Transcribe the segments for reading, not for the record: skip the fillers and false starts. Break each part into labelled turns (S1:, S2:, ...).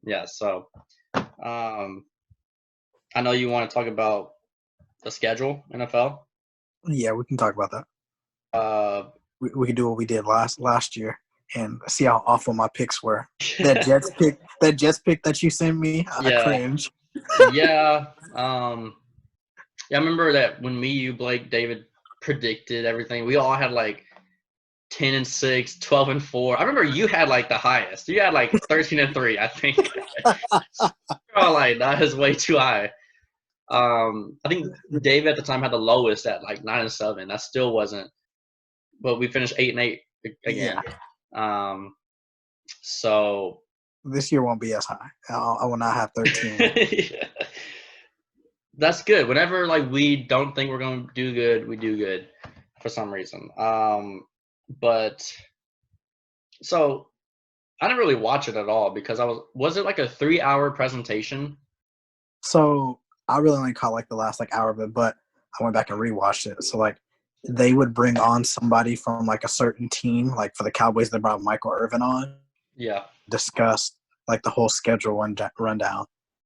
S1: Yeah. So, um, I know you want to talk about the schedule, NFL.
S2: Yeah, we can talk about that.
S1: Uh,
S2: We can do what we did last year and see how awful my picks were. That Jets pick that you sent me, I
S1: yeah,
S2: cringe.
S1: yeah. Yeah, I remember that when me, you, Blake, David predicted everything. We all had like 10-6, 12-4. I remember you had like the highest. You had like 13-3, I think. Oh, like that is way too high. I think Dave at the time had the lowest at like 9-7. That still wasn't, but we finished 8-8 again.
S2: Yeah,
S1: Um, so
S2: this year won't be as high. I will not have 13.
S1: yeah. That's good. Whenever like we don't think we're going to do good, we do good for some reason. But so I didn't really watch it at all because was it like a 3-hour presentation?
S2: So I really only caught like the last like hour of it, but I went back and rewatched it. So like they would bring on somebody from like a certain team. Like for the Cowboys, they brought Michael Irvin on,
S1: Yeah.
S2: discuss like the whole schedule rundown,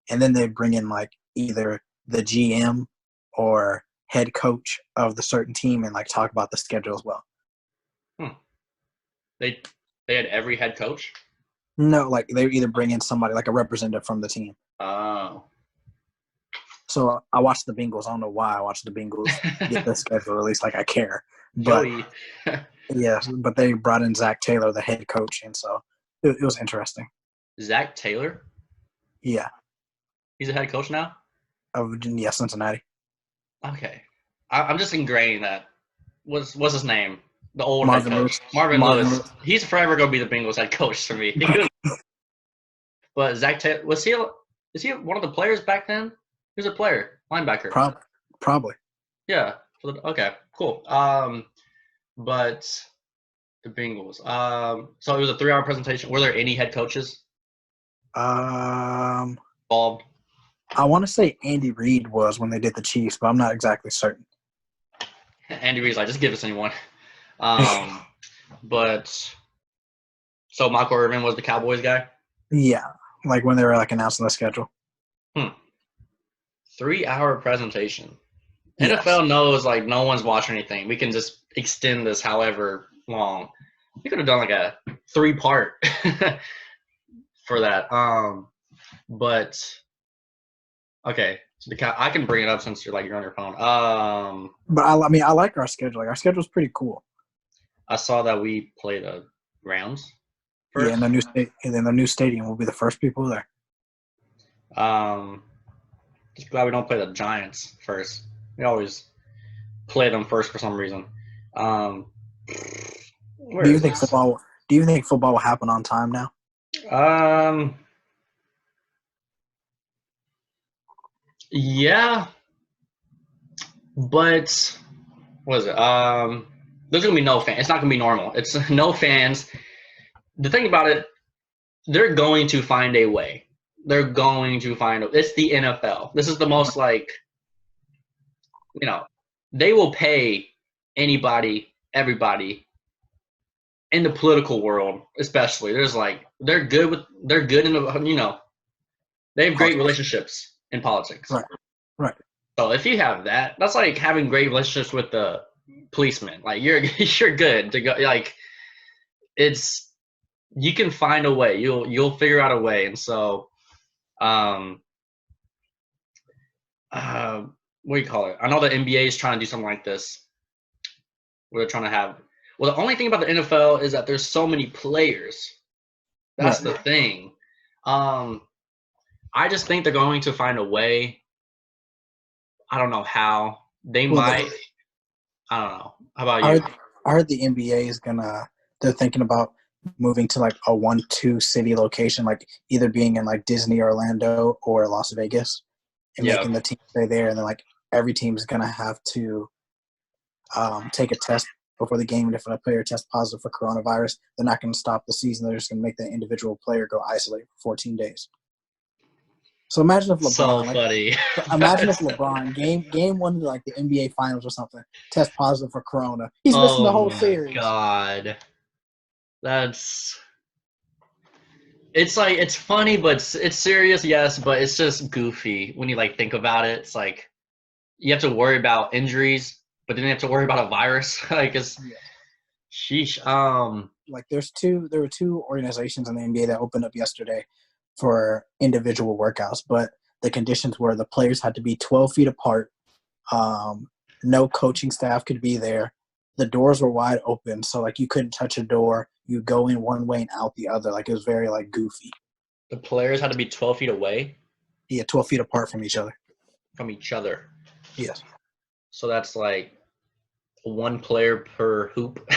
S2: and then they'd bring in like either the GM or head coach of the certain team and like talk about the schedule as well.
S1: Hmm. They they had every head coach.
S2: No, like they either bring in somebody like a representative from the team.
S1: Oh.
S2: So I watched the Bengals. I don't know why I watched the Bengals get the schedule released. Like I care, but
S1: Joey.
S2: yeah, but they brought in Zach Taylor, the head coach, and so it was interesting.
S1: Zach Taylor.
S2: Yeah,
S1: He's a head coach now.
S2: of Cincinnati.
S1: Okay. I'm just ingrained that. What's his name? The old head
S2: Marvin
S1: coach,
S2: Lewis.
S1: Marvin
S2: Marvin
S1: Lewis.
S2: Lewis.
S1: He's forever gonna be the Bengals head coach for me. But Zach Taylor was he? Is he one of the players back then? He was a player, linebacker.
S2: Probably.
S1: Yeah. Okay. Cool. But the Bengals. So it was a 3-hour presentation. Were there any head coaches
S2: Um,
S1: involved?
S2: I want to say Andy Reid was when they did the Chiefs, but I'm not exactly certain.
S1: Andy Reid's like, just give us anyone. But so Michael Irvin was the Cowboys guy.
S2: Yeah, like when they were like announcing the schedule.
S1: 3-hour presentation.
S2: Yes.
S1: NFL knows like no one's watching anything. We can just extend this however long. We could have done like a 3-part for that. But okay, so I can bring it up since you're on your phone.
S2: But I mean, I like our schedule. Like our schedule's pretty cool.
S1: I saw that we played the Rams
S2: Yeah,
S1: first.
S2: and then the new stadium will be the first people there.
S1: Just glad we don't play the Giants first. We always play them first for some reason. Where
S2: Do you
S1: is
S2: think
S1: this?
S2: football? Do you think football will happen on time now?
S1: Yeah, but what is it? There's gonna be no fans. It's not gonna be normal. It's no fans. The thing about it, they're going to find a way. They're going to find. It's the NFL. This is the most like, they will pay anybody, everybody in the political world, especially. They're good in the they have great
S2: Politics.
S1: relationships in politics.
S2: Right. Right.
S1: So if you have that, that's like having great relationships with the policeman. Like you're good to go. Like it's you can find a way. You'll figure out a way. And so, um, what do you call it? I know the NBA is trying to do something like this. Where they're trying to have. Well, the only thing about the NFL is that there's so many players. That's
S2: Right.
S1: the thing. I just think they're going to find a way. I don't know how. They
S2: Well,
S1: might. I don't know. How about
S2: I
S1: you?
S2: heard, I heard the NBA is gonna. They're thinking about moving to like a 1-2 city location, like either being in like Disney, Orlando, or Las Vegas, and
S1: Yeah.
S2: making the team stay there. And then like every team's gonna have to take a test before the game. And if a player tests positive for coronavirus, they're not going to stop the season. They're just going to make the individual player go isolate for 14 days. So imagine if
S1: So
S2: LeBron, like,
S1: funny.
S2: imagine if LeBron game one of like the NBA Finals or something, test positive for corona. He's missing the
S1: Oh
S2: whole
S1: my
S2: series.
S1: god. That's It's like it's funny, but it's serious, yes, but it's just goofy when you like think about it. It's like you have to worry about injuries, but then you have to worry about a virus. Like it's
S2: Yes.
S1: sheesh.
S2: Like there were two organizations in the NBA that opened up yesterday for individual workouts, but the conditions were the players had to be 12 feet apart. Um, no coaching staff could be there. The doors were wide open, so like you couldn't touch a door. You go in one way and out the other. Like it was very like goofy.
S1: The players had to be 12 feet away
S2: Yeah, 12 feet apart from each other.
S1: from each other.
S2: Yes.
S1: So that's like one player per hoop.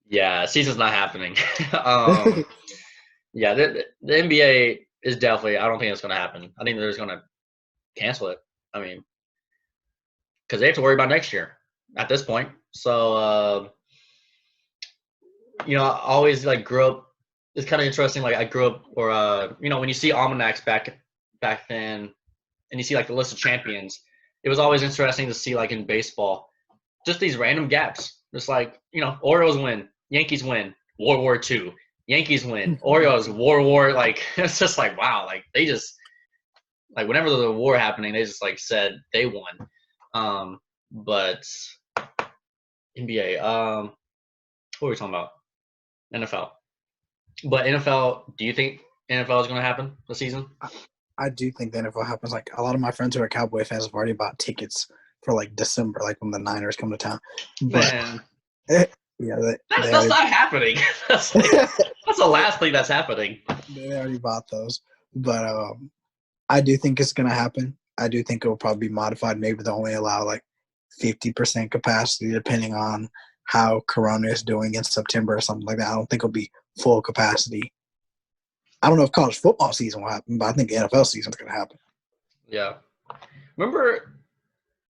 S1: Yeah, season's not happening. um, yeah, the NBA is definitely. I don't think it's going to happen. I think they're just going to cancel it. I mean, because they have to worry about next year at this point. So I always like grew up. It's kind of interesting. Like I grew up, or when you see almanacs back then, and you see like the list of champions, it was always interesting to see like in baseball, just these random gaps. Just like Orioles win, Yankees win, World War II, Yankees win, Orioles, World War. Like it's just like wow, like they just like whenever there was a war happening, they just like said they won. But NBA, what were we talking about? NFL. But NFL, do you think NFL is going to happen this season?
S2: I do think the NFL happens. Like a lot of my friends who are Cowboy fans have already bought tickets for like December, like when the Niners come to town. But
S1: Man,
S2: yeah, they
S1: that's
S2: already
S1: not happening. That's like that's the last thing that's happening.
S2: they already bought those. But I do think it's gonna happen. I do think it will probably be modified. Maybe they'll only allow like 50% capacity, depending on how Corona is doing in September or something like that. I don't think it'll be full capacity. I don't know if college football season will happen, but I think the NFL season is going to happen.
S1: Yeah. Remember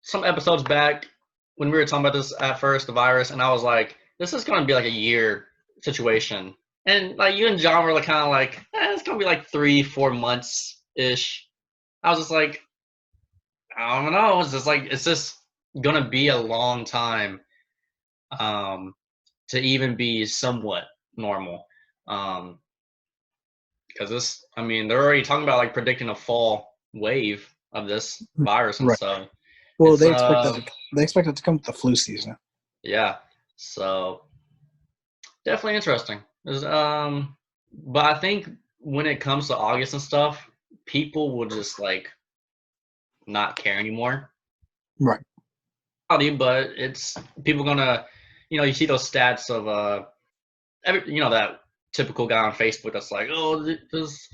S1: some episodes back when we were talking about this at first, the virus, and I was like, this is going to be like a year situation. And like you and John were like kind of like, it's going to be like 3-4 months ish. I was just like, I don't know. It's just going to be a long time um, to even be somewhat normal. Um, because I mean, they're already talking about like predicting a fall wave of this virus and
S2: Right.
S1: stuff.
S2: Well,
S1: It's
S2: they expect it to come with the flu season.
S1: yeah. So definitely interesting. But I think when it comes to August and stuff, people will just like not care anymore.
S2: Right.
S1: But it's people gonna, you see those stats of that typical guy on Facebook that's like, oh, there's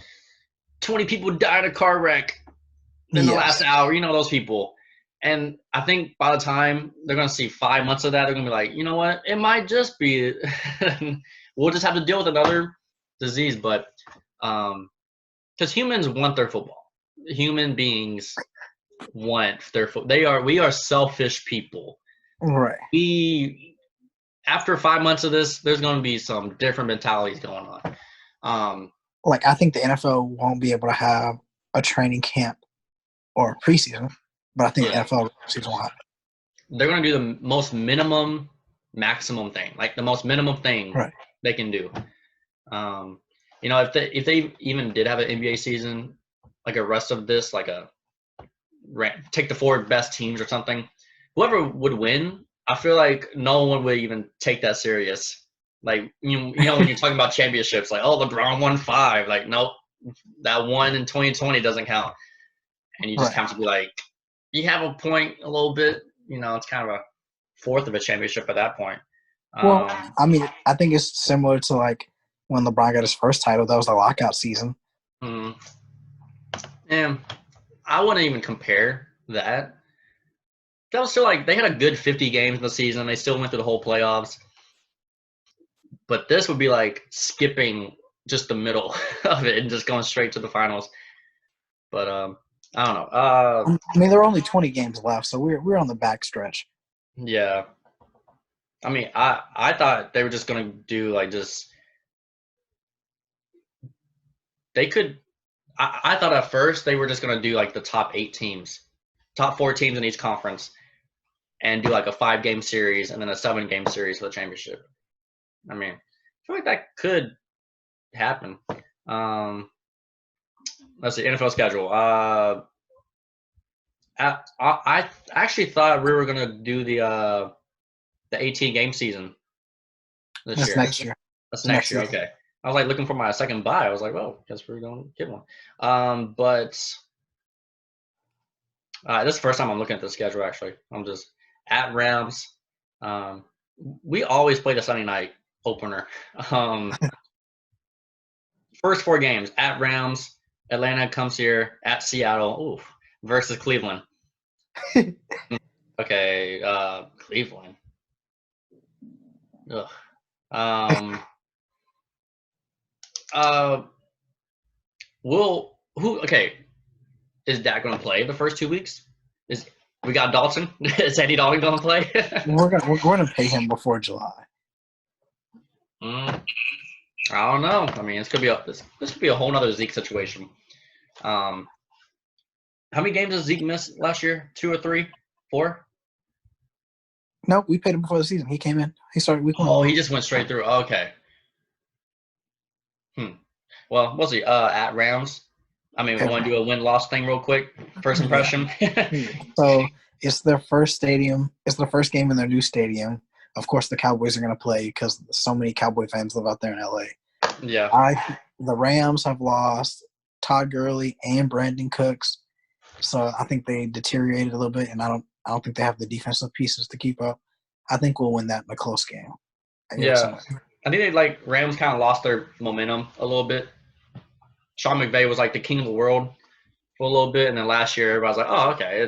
S1: 20 people died in a car wreck in the last
S2: Yes.
S1: hour. Those people. And I think by the time they're going to see 5 months of that, they're going to be like, you know what? It might just be, we'll just have to deal with another disease. But because humans want their football, human beings want their football. We are selfish people.
S2: Right.
S1: After 5 months of this, there's going to be some different mentalities going on.
S2: Like I think the NFL won't be able to have a training camp or a preseason, but I think the NFL season will happen.
S1: They're going to do the most minimum, maximum thing, like the most minimum thing
S2: Right.
S1: they can do. If they even did have an NBA season, like a rest of this, like take the 4 best teams or something, whoever would win, I feel like no one would even take that serious. Like when you're talking about championships, like LeBron won 5, like nope, that one in 2020 doesn't count, and you just have to be like, you have a point a little bit. It's kind of a fourth of a championship at that point.
S2: Well, I mean, I think it's similar to like when LeBron got his first title. That was the lockout season.
S1: And I wouldn't even compare that. That was still like they had a good 50 games in the season. They still went through the whole playoffs. But this would be like skipping just the middle of it and just going straight to the finals. But I don't know.
S2: I mean, there are only 20 games left, so we're on the back stretch.
S1: Yeah. I mean, I thought they were just gonna do like just they could. I thought at first they were just gonna do like the top 8 teams, top 4 teams in each conference, and do like a 5-game series and then a 7-game series for the championship. I mean, I feel like that could happen. Um, let's see, NFL schedule. I actually thought we were gonna do the 18 game season this
S2: That's
S1: year.
S2: next year.
S1: That's
S2: It's
S1: next
S2: next
S1: year.
S2: season.
S1: Okay. I was like looking for my second buy. I was like, well, guess we're gonna get one. But this is the first time I'm looking at the schedule. Actually, I'm just at Rams. Um, we always play the Sunday night opener. Um, first 4 games at Rams, Atlanta comes here, at Seattle, oof, versus Cleveland. Okay, Cleveland. Ugh. Um, uh, okay, is Dak going to play the first 2 weeks? We got Dalton? Is Andy Dalton going to play?
S2: We're gonna pay him before July.
S1: I don't know. I mean, this could be a whole nother Zeke situation. How many games did Zeke miss last year? 2 or 3? 4?
S2: No, we paid him before the season. He came in. He started week 1.
S1: Oh, he just went straight through. Okay. Well, we'll see. At Rams. I mean, we want to do a win-loss thing real quick. First impression.
S2: So it's their first stadium. It's the first game in their new stadium. Of course, the Cowboys are going to play because so many Cowboy fans live out there in LA.
S1: Yeah.
S2: The Rams have lost Todd Gurley and Brandon Cooks, so I think they deteriorated a little bit, and I don't think they have the defensive pieces to keep up. I think we'll win that in a close game.
S1: Yeah. I think Rams kind of lost their momentum a little bit. Sean McVay was like the king of the world for a little bit, and then last year everybody was like, "Oh, okay,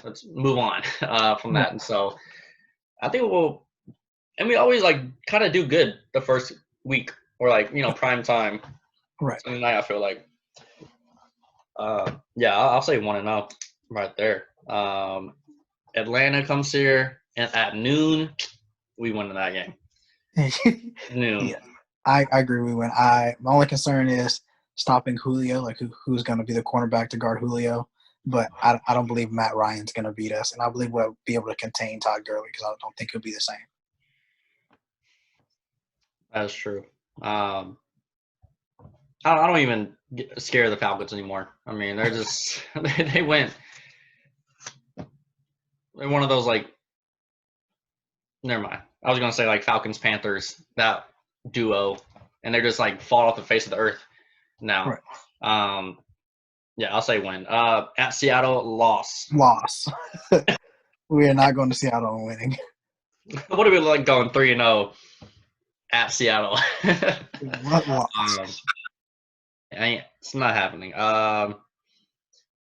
S1: let's move on from that." And so I think and we always like kind of do good the first week or prime time.
S2: Right.
S1: Sunday night, I feel like. Yeah, I'll say 1-0 right there. Atlanta comes here, and at noon, we win that game. Noon.
S2: Yeah, I agree. We win. My only concern is stopping Julio. Like who's going to be the cornerback to guard Julio? But I don't believe Matt Ryan's going to beat us, and I believe we'll be able to contain Todd Gurley because I don't think he'll be the same.
S1: That's true. I don't even get scared of the Falcons anymore. I mean, they're just they went. They're one of those never mind. I was gonna say Falcons Panthers, that duo, and they're just fall off the face of the earth now.
S2: Right.
S1: Yeah, I'll say win. At Seattle, loss.
S2: We are not going to Seattle and winning.
S1: What are we going 3-0 at Seattle?
S2: What loss?
S1: It's not happening.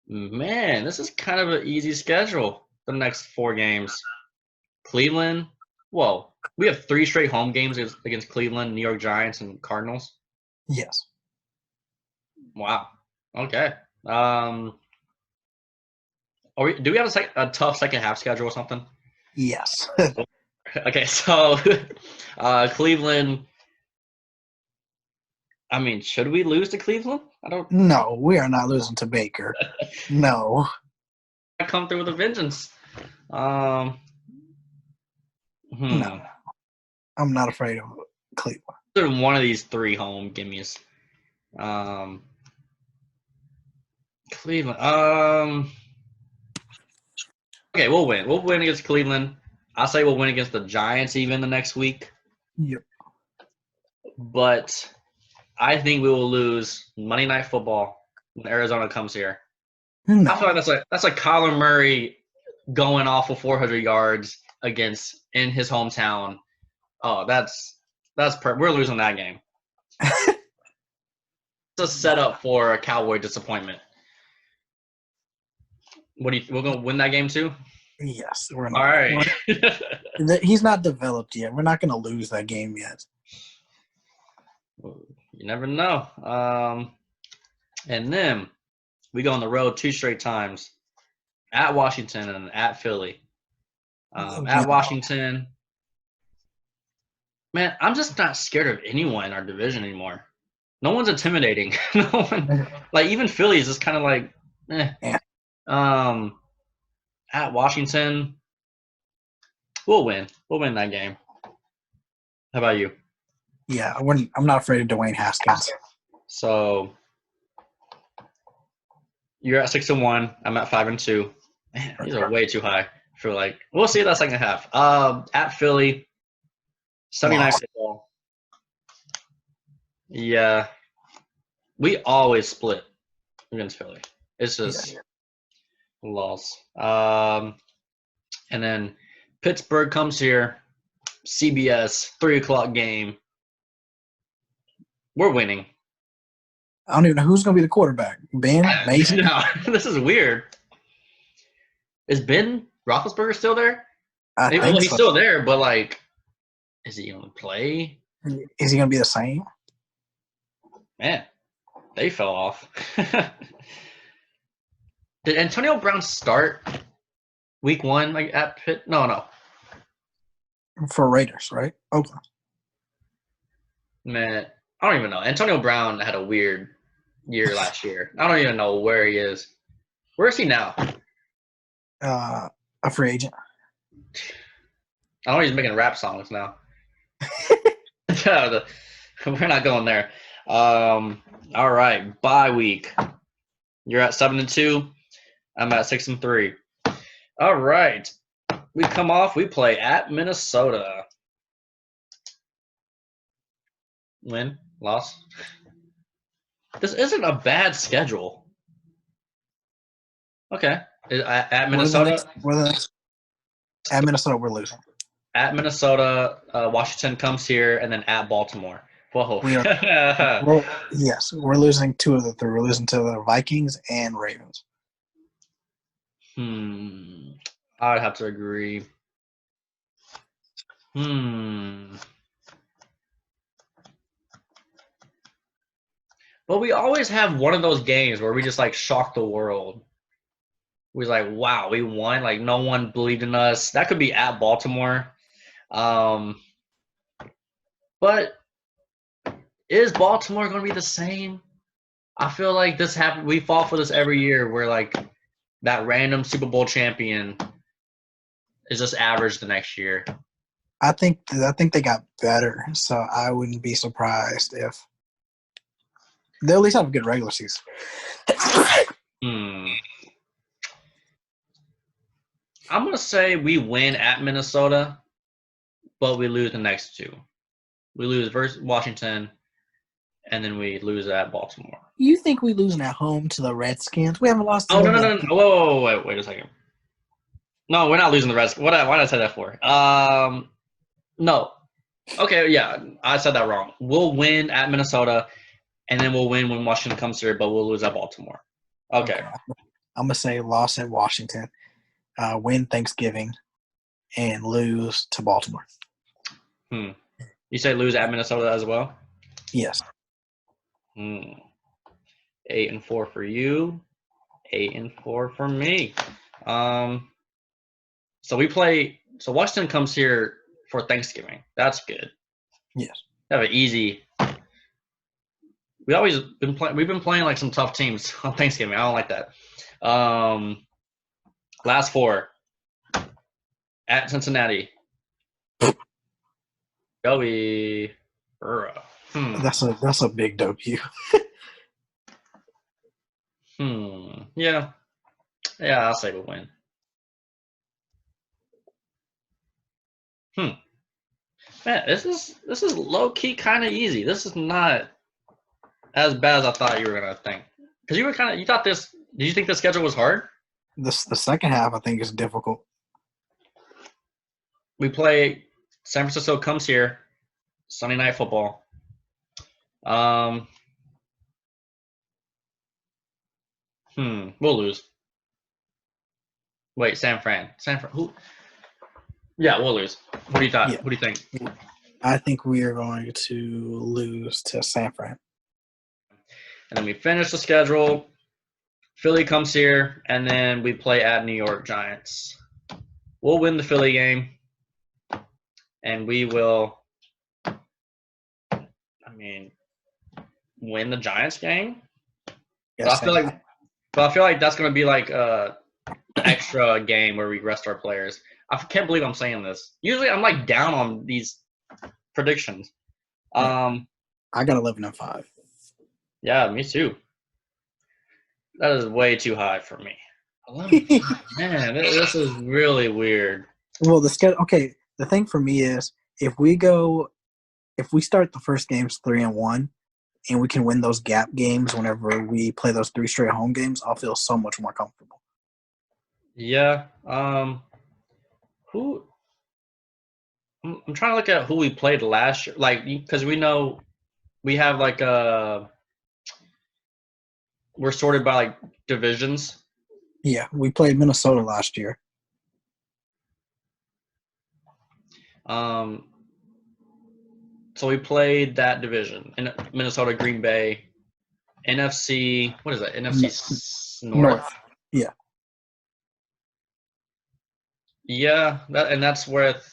S1: Man, this is kind of an easy schedule. The next 4 games. Cleveland. Whoa, we have 3 straight home games against Cleveland, New York Giants, and Cardinals.
S2: Yes.
S1: Wow. Okay. Do we have a tough second half schedule or something?
S2: Yes.
S1: Okay, so Cleveland. I mean, should we lose to Cleveland?
S2: No, we are not losing to Baker. No.
S1: I come through with a vengeance.
S2: No, I'm not afraid of Cleveland.
S1: They're one of these 3 home gimmies. Cleveland. Okay, we'll win. We'll win against Cleveland. I'll say we'll win against the Giants even the next week.
S2: Yep.
S1: But I think we will lose Monday Night Football when Arizona comes here.
S2: No.
S1: I feel like that's like Kyler Murray going off for 400 yards in his hometown. Oh, that's we're losing that game. It's a setup for a Cowboy disappointment. We're gonna win that game too?
S2: Yes, we're not.
S1: All right.
S2: He's not developed yet. We're not going to lose that game yet.
S1: You never know. And then we go on the road 2 straight times at Washington and at Philly. At Washington, man, I'm just not scared of anyone in our division anymore. No one's intimidating. No one, even Philly is just kind of eh. At Washington, we'll win. We'll win that game. How about you?
S2: Yeah, I'm not afraid of Dwayne Haskins.
S1: So you're at 6-1. I'm at 5-2. Man, these are way too high. I feel like we'll see that second half. At Philly, Sunday night
S2: Loss.
S1: football. Yeah, we always split against Philly. It's just loss. And then Pittsburgh comes here. CBS 3 o'clock game. We're winning.
S2: I don't even know who's going to be the quarterback. Ben? Mason?
S1: No, this is weird. Is Ben Roethlisberger still there?
S2: I think
S1: He's
S2: so.
S1: still there, but like, is he going to play?
S2: Is he going to be the same?
S1: Man, they fell off. Did Antonio Brown start week 1 like at Pitt? No.
S2: For Raiders, right? Oakland.
S1: Man, I don't even know. Antonio Brown had a weird year last year. I don't even know where he is. Where is he now?
S2: A free agent.
S1: I know he's making rap songs now. We're not going there. All right, bye week. You're at 7-2. I'm at 6-3. All right, we come off. We play at Minnesota. Win, loss. This isn't a bad schedule. Okay, at Minnesota.
S2: At Minnesota, we're losing.
S1: At Minnesota, Washington comes here, and then at Baltimore. Whoa.
S2: Yes, we're losing 2 of the 3. We're losing to the Vikings and Ravens.
S1: I would have to agree. But we always have one of those games where we just like shock the world. We're like, wow, we won. Like no one believed in us. That could be at Baltimore. But is Baltimore going to be the same? I feel like this happens. We fall for this every year. Where like that random Super Bowl champion is just average the next year.
S2: I think they got better, so I wouldn't be surprised if they'll at least have a good regular season.
S1: I'm gonna say we win at Minnesota, but we lose the next 2. We lose versus Washington, and then we lose at Baltimore.
S2: You think we losing at home to the Redskins? We haven't lost.
S1: Oh no! Whoa, wait a second. No, we're not losing the Redskins. Why did I say that for? No. Okay, yeah, I said that wrong. We'll win at Minnesota, and then we'll win when Washington comes here, but we'll lose at Baltimore. Okay.
S2: I'm gonna say loss at Washington, win Thanksgiving, and lose to Baltimore.
S1: You say lose at Minnesota as well?
S2: Yes.
S1: 8-4 for you. 8-4 for me. So we play. So Washington comes here for Thanksgiving. That's good.
S2: Yes.
S1: Have an easy. We've been playing like some tough teams on Thanksgiving. I don't like that. Last 4 at Cincinnati. Joey.
S2: That's a big W.
S1: Yeah. I'll say we'll win. Man, this is low key kind of easy. This is not as bad as I thought you were gonna think. Because you thought this. Did you think the schedule was hard?
S2: The second half, I think, is difficult.
S1: We play. San Francisco comes here. Sunday night football. We'll lose. Wait, San Fran. Who? Yeah, we'll lose. What do you thought?
S2: Yeah.
S1: What do you think?
S2: I think we are going to lose to San Fran.
S1: And then we finish the schedule. Philly comes here, and then we play at New York Giants. We'll win the Philly game, and we will, win the Giants game.
S2: Yes,
S1: I feel like that's going to be like a extra game where we rest our players. I can't believe I'm saying this. Usually I'm like down on these predictions.
S2: Yeah.
S1: Um,
S2: I got 11-5.
S1: yeah, me too. That is way too high for me. 11, man, this is really weird.
S2: Well, the schedule. Okay, the thing for me is if we start the first games 3-1, and we can win those gap games whenever we play those 3 straight home games, I'll feel so much more comfortable.
S1: Yeah. Who? I'm trying to look at who we played last year, like because we know we have like we're sorted by like divisions.
S2: Yeah, we played Minnesota last year.
S1: Um, so we played that division in Minnesota, Green Bay, NFC. What is that? NFC North.
S2: Yeah.
S1: Yeah, and that's with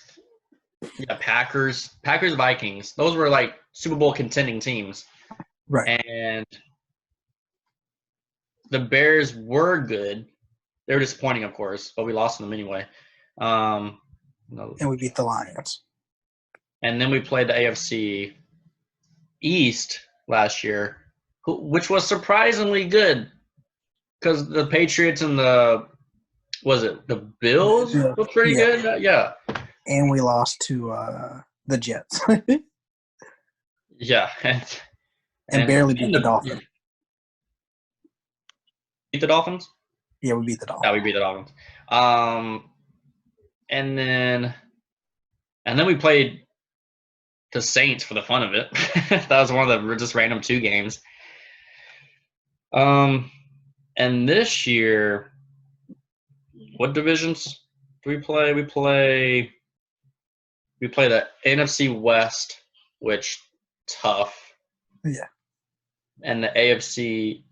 S1: Packers, Vikings. Those were like Super Bowl contending teams,
S2: Right.
S1: and the Bears were good. They were disappointing, of course, but we lost them anyway. No.
S2: And we beat the Lions.
S1: And then we played the AFC East last year, which was surprisingly good because the Patriots and the Bills were pretty good. Yeah.
S2: And we lost to the Jets.
S1: Yeah,
S2: and barely beat the Dolphins.
S1: Beat the Dolphins?
S2: Yeah, we beat the Dolphins.
S1: Yeah, we beat the Dolphins. And then we played the Saints for the fun of it. That was one of the just random 2 games. And this year, what divisions do we play? We play the NFC West, which tough.
S2: Yeah.
S1: And the AFC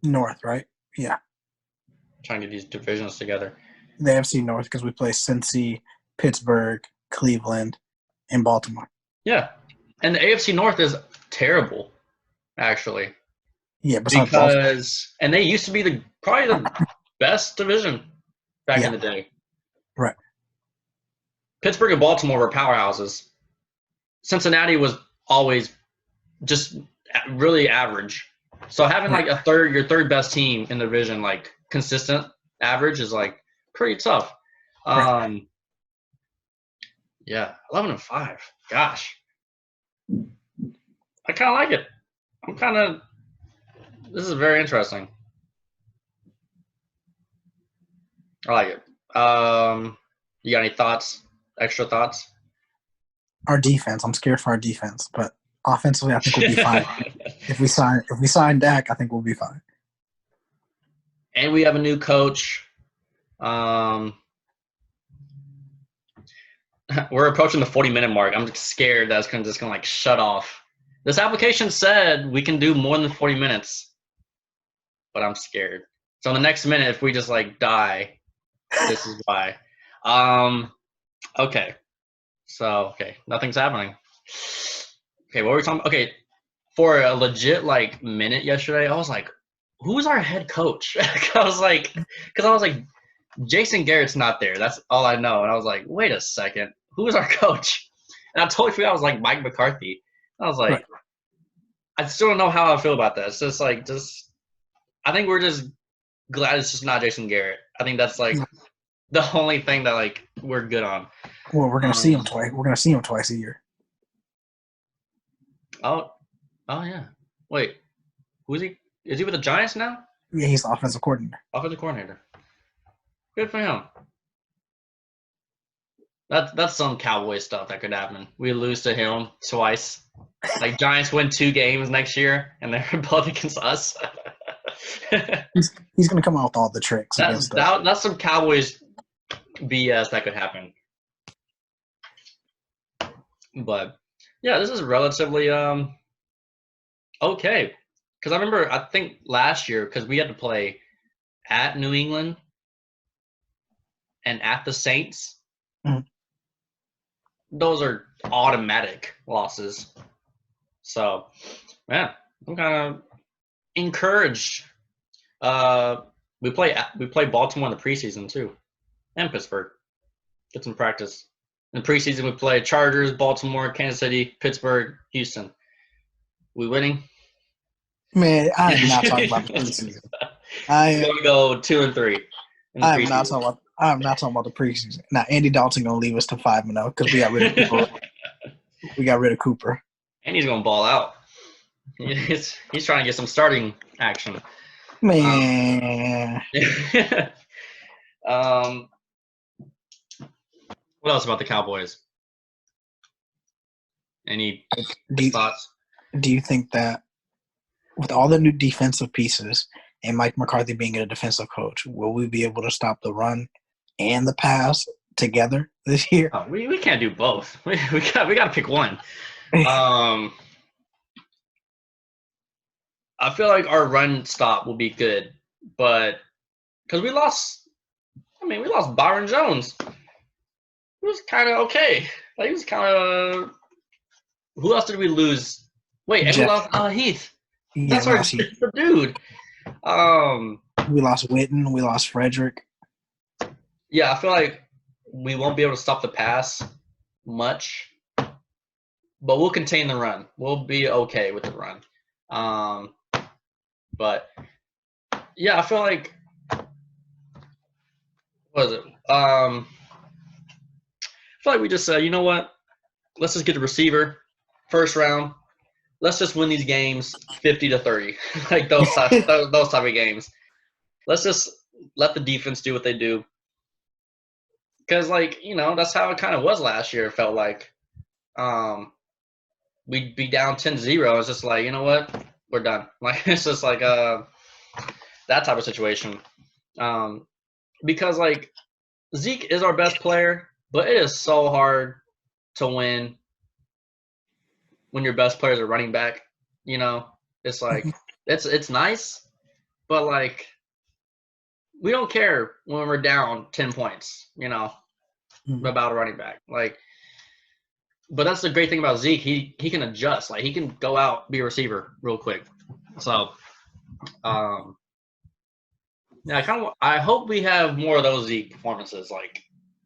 S2: North, right? Yeah.
S1: I'm trying to get these divisions together.
S2: The AFC North because we play Cincy, Pittsburgh, Cleveland, and Baltimore.
S1: Yeah. And the AFC North is terrible, actually.
S2: Yeah,
S1: because and they used to be probably the best division back in the day.
S2: Right.
S1: Pittsburgh and Baltimore were powerhouses. Cincinnati was always just really average. So having like your third best team in the division, like consistent average, is like pretty tough. Yeah, 11-5. Gosh, I kind of like it. This is very interesting. I like it. You got any thoughts? Extra thoughts?
S2: Our defense. I'm scared for our defense, but offensively, I think we'll be fine. If we sign Dak, I think we'll be fine.
S1: And we have a new coach. We're approaching the 40-minute mark. I'm scared that's just gonna like shut off. This application said we can do more than 40 minutes, but I'm scared. So in the next minute, if we just like die, this is why. Okay. So nothing's happening. Okay, what were we talking about? Okay, for a legit like minute yesterday, I was like, who's our head coach? I was like, Jason Garrett's not there. That's all I know. And I was like, wait a second, who is our coach? And I totally forgot I was like Mike McCarthy. I was like, I still don't know how I feel about that. It's just like, I think we're just glad it's just not Jason Garrett. I think that's like the only thing that like we're good on.
S2: Well, we're gonna see him twice. We're gonna see him twice a year.
S1: Oh yeah. Wait, who is he? Is he with the Giants now?
S2: Yeah, he's the offensive coordinator.
S1: Offensive coordinator. Good for him. That's some Cowboy stuff that could happen. We lose to him twice. Like Giants win 2 games next year, and they're both against us.
S2: He's gonna come out with all the tricks against us.
S1: That's some Cowboys BS that could happen. But yeah, this is relatively okay. Because I remember, I think last year, because we had to play at New England and at the Saints.
S2: Mm-hmm.
S1: Those are automatic losses. So, yeah, I'm kind of encouraged. We play Baltimore in the preseason too, and Pittsburgh. Get some practice. In the preseason, we play Chargers, Baltimore, Kansas City, Pittsburgh, Houston. We winning?
S2: Man, I am not talking about the preseason. I
S1: We're
S2: am.
S1: gonna go 2-3 in the
S2: I am not
S1: preseason.
S2: talking about. I am not talking about the preseason. Now, Andy Dalton gonna leave us to 5-0 because we got rid of Cooper. We got rid of Cooper.
S1: And he's gonna ball out. He's trying to get some starting action.
S2: Man,
S1: Um, what else about the Cowboys? Any
S2: do you,
S1: thoughts?
S2: do you think that with all the new defensive pieces and Mike McCarthy being a defensive coach, will we be able to stop the run and the pass together this year?
S1: Oh, we can't do both. We got to pick one. I feel like our run stop will be good, but because we lost Byron Jones. He was kind of okay. Like he was kind of. Who else did we lose? Wait, and we lost Heath.
S2: Yeah,
S1: That's the dude.
S2: We lost Witten. We lost Frederick.
S1: Yeah, I feel like we won't be able to stop the pass much, but we'll contain the run. We'll be okay with the run. But yeah, I feel like what was it? I feel like we just said, you know what? Let's just get a receiver, first round. Let's just win these games 50-30, like those type of games. Let's just let the defense do what they do. Because, like, that's how it kind of was last year, it felt like. We'd be down 10-0. It's just like, you know what? We're done. Like, it's just like that type of situation. Because, like, Zeke is our best player, but it is so hard to win when your best players are running back. It's like it's nice, but like we don't care when we're down 10 points. About a running back. Like, but that's the great thing about Zeke. He can adjust. Like he can go out, be a receiver real quick. So, yeah, I hope we have more of those Zeke performances. Like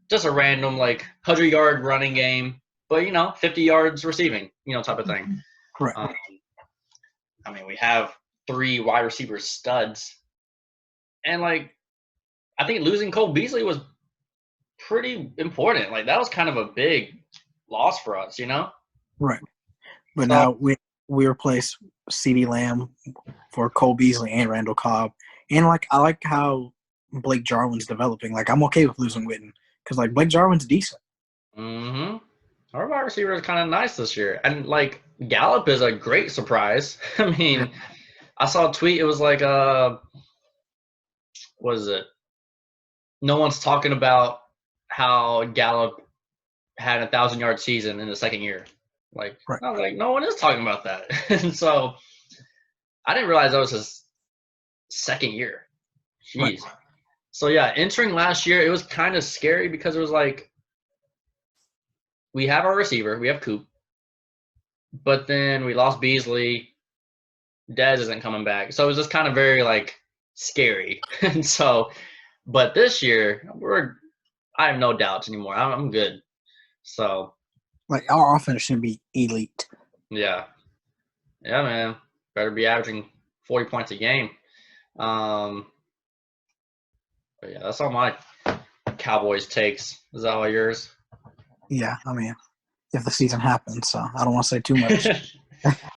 S1: just a random 100-yard running game, but 50 yards receiving, type of thing.
S2: Right.
S1: We have 3 wide receiver studs, and I think losing Cole Beasley was pretty important. Like that was kind of a big loss for us,
S2: Right. But now we replace CeeDee Lamb for Cole Beasley and Randall Cobb, and I like how Blake Jarwin's developing. Like I'm okay with losing Witten because Blake Jarwin's decent.
S1: Mm-hmm. Our wide receiver is kind of nice this year, and Gallup is a great surprise. I saw a tweet. It was like, what is it? No one's talking about how Gallup had a 1,000-yard season in the second year.
S2: Right.
S1: I was like, no one is talking about that. And so I didn't realize that was his second year. Jeez. Right. So yeah, entering last year, it was kind of scary because it was like, we have our receiver, we have Coop, but then we lost Beasley. Dez isn't coming back. So it was just kind of very scary. And so, but this year I have no doubts anymore. I'm good. So
S2: our offense should be elite.
S1: Yeah, man. Better be averaging 40 points a game. But yeah, that's all my Cowboys takes. Is that all yours?
S2: Yeah, if the season happens, so I don't want to say too much.